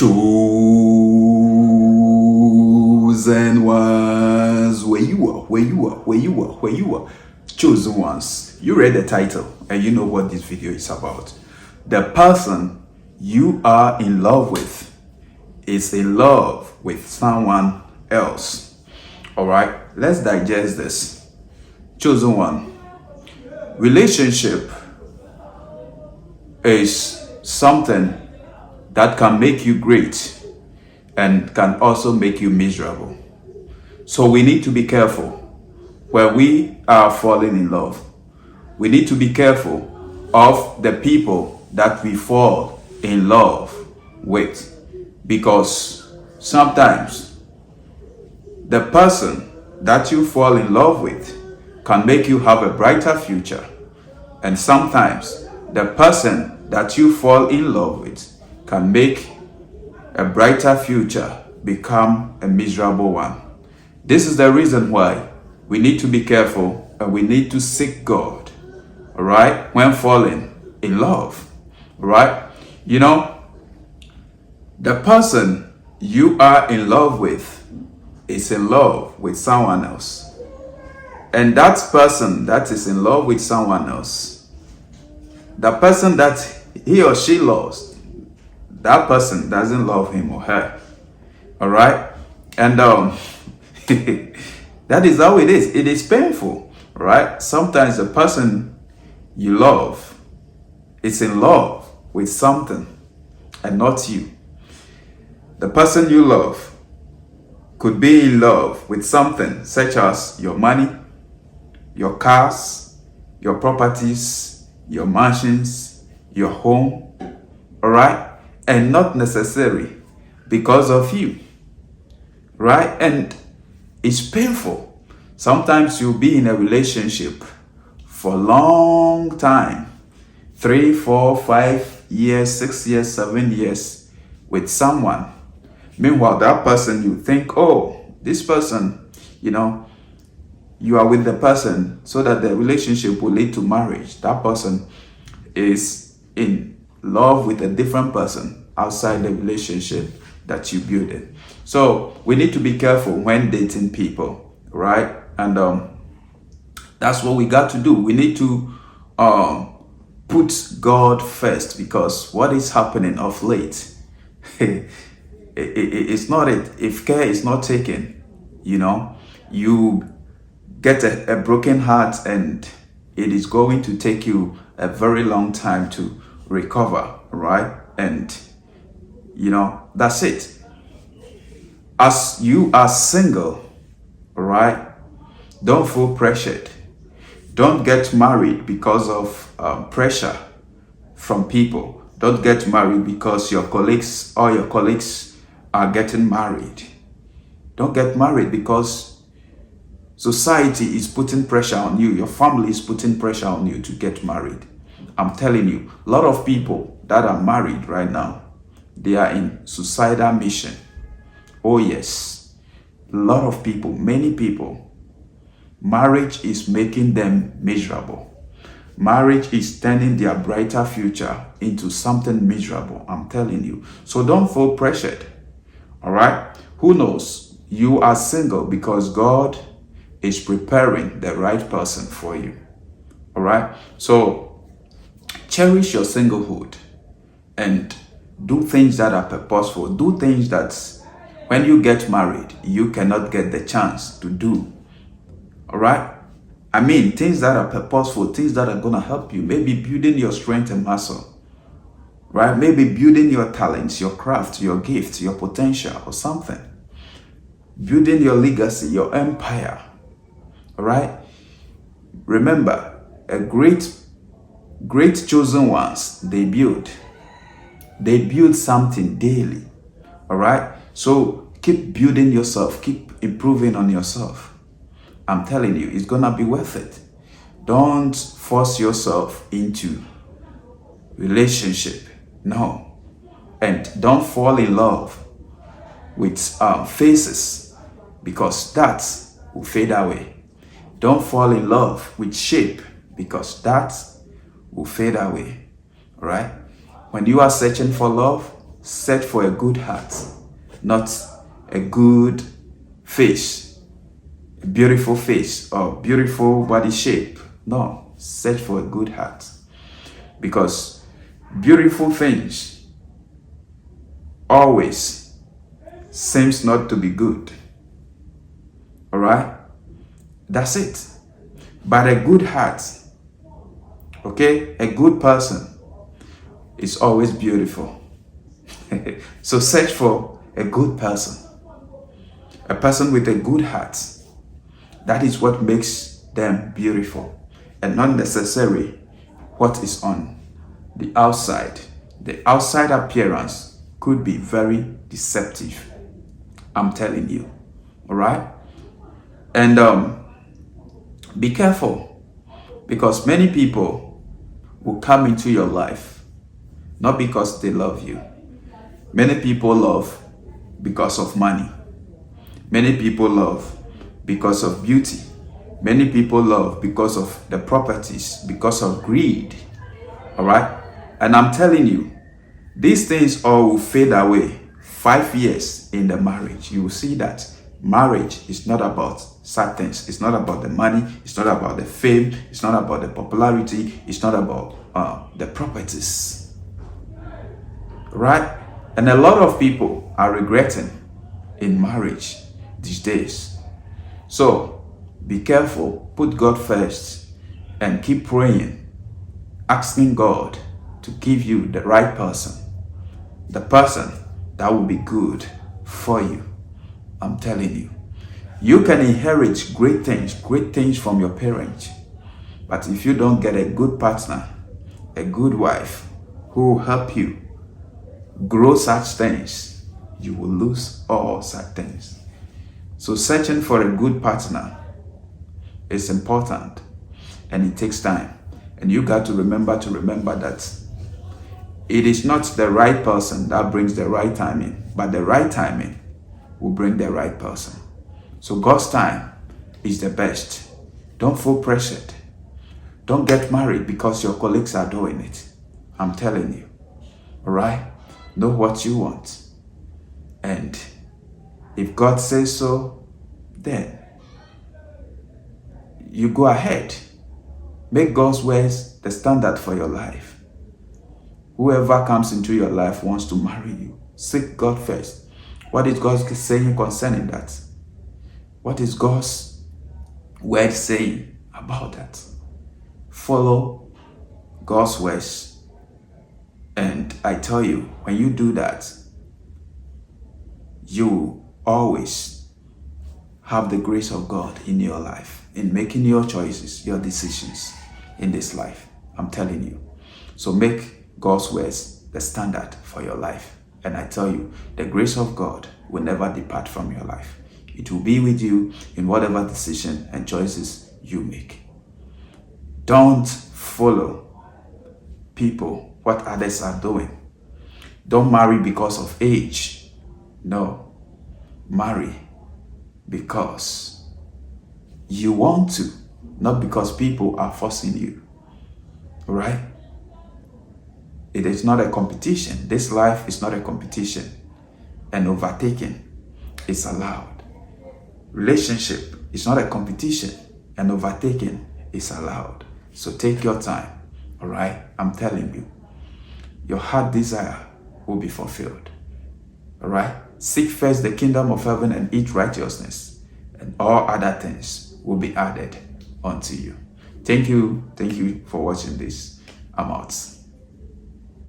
Chosen ones, where you are. Chosen ones. You read the title and you know what this video is about. The person you are in love with is in love with someone else. All right, let's digest this. Chosen one. Relationship is something that can make you great and can also make you miserable. So we need to be careful when we are falling in love. We need to be careful of the people that we fall in love with, because sometimes the person that you fall in love with can make you have a brighter future, and sometimes the person that you fall in love with can make a brighter future become a miserable one. This is the reason why we need to be careful and we need to seek God, all right, when falling in love, all right? You know, the person you are in love with is in love with someone else. And that person that is in love with someone else, the person that he or she loves, that person doesn't love him or her. All right? And that is how it is. It is painful, right? Sometimes the person you love is in love with something and not you. The person you love could be in love with something such as your money, your cars, your properties, your mansions, your home, all right? And not necessarily because of you, right? And it's painful. Sometimes you'll be in a relationship for a long time, 3, 4, 5 years, 6 years, 7 years with someone. Meanwhile, that person, you think, oh, this person, you know, you are with the person so that the relationship will lead to marriage. That person is in love with a different person outside the relationship that you build it. So we need to be careful when dating people, right? And that's what we got to do. We need to put God first, because what is happening of late, it's not it. If care is not taken, you know, you get a broken heart and it is going to take you a very long time to recover, right? And you know, that's it. As you are single, right, don't feel pressured. Don't get married because of pressure from people. Don't get married because your colleagues are getting married. Don't get married because society is putting pressure on you. Your family is putting pressure on you to get married. I'm telling you, a lot of people that are married right now, they are in suicidal mission. Oh yes, a lot of people, many people, marriage is making them miserable. Marriage is turning their brighter future into something miserable, I'm telling you. So don't feel pressured, all right? Who knows? You are single because God is preparing the right person for you, all right? So cherish your singlehood and do things that are purposeful. Do things that when you get married, you cannot get the chance to do. All right? I mean, things that are purposeful, things that are going to help you. Maybe building your strength and muscle. Right? Maybe building your talents, your craft, your gifts, your potential or something. Building your legacy, your empire. All right? Remember, a great chosen ones, they build something daily. All right? So keep building yourself, keep improving on yourself. I'm telling you, it's gonna be worth it. Don't force yourself into relationship. No. And don't fall in love with faces, because that will fade away. Don't fall in love with shape, because that will fade away. All right? When you are searching for love, Search for a good heart, not a good face, a beautiful face or beautiful body shape. No, search for a good heart. Because beautiful things always seems not to be good. All right? That's it. But a good heart, okay, a good person is always beautiful. So search for a good person, a person with a good heart. That is what makes them beautiful, and not necessarily what is on the outside. The outside appearance could be very deceptive. I'm telling you. All right? And be careful, because many people will come into your life not because they love you. Many people love because of money. Many people love because of beauty. Many people love because of the properties, because of greed. All right? And I'm telling you, these things all will fade away. 5 years in the marriage, you will see that marriage is not about sad things. It's not about the money. It's not about the fame. It's not about the popularity. It's not about the properties. Right? And a lot of people are regretting in marriage these days. So be careful. Put God first and keep praying, asking God to give you the right person, the person that will be good for you. I'm telling you. You can inherit great things from your parents. But if you don't get a good partner, a good wife who will help you grow such things, you will lose all such things. So searching for a good partner is important, and it takes time. And you got to remember that it is not the right person that brings the right timing, but the right timing will bring the right person. So God's time is the best. Don't feel pressured. Don't get married because your colleagues are doing it. I'm telling you. All right? Know what you want. And if God says so, then you go ahead. Make God's words the standard for your life. Whoever comes into your life wants to marry you. Seek God first. What is God saying concerning that? What is God's word saying about that? Follow God's words. And I tell you, when you do that, you always have the grace of God in your life, in making your choices, your decisions in this life. I'm telling you. So make God's words the standard for your life. And I tell you, the grace of God will never depart from your life. It will be with you in whatever decision and choices you make. Don't follow people, what others are doing. Don't marry because of age. No. Marry because you want to, not because people are forcing you. All right? It is not a competition. This life is not a competition. And overtaking is allowed. Relationship is not a competition, and overtaking is allowed. So take your time. All right? I'm telling you, your heart desire will be fulfilled. All right? Seek first the kingdom of heaven and eat righteousness, and all other things will be added unto you. Thank you for watching this. I'm out.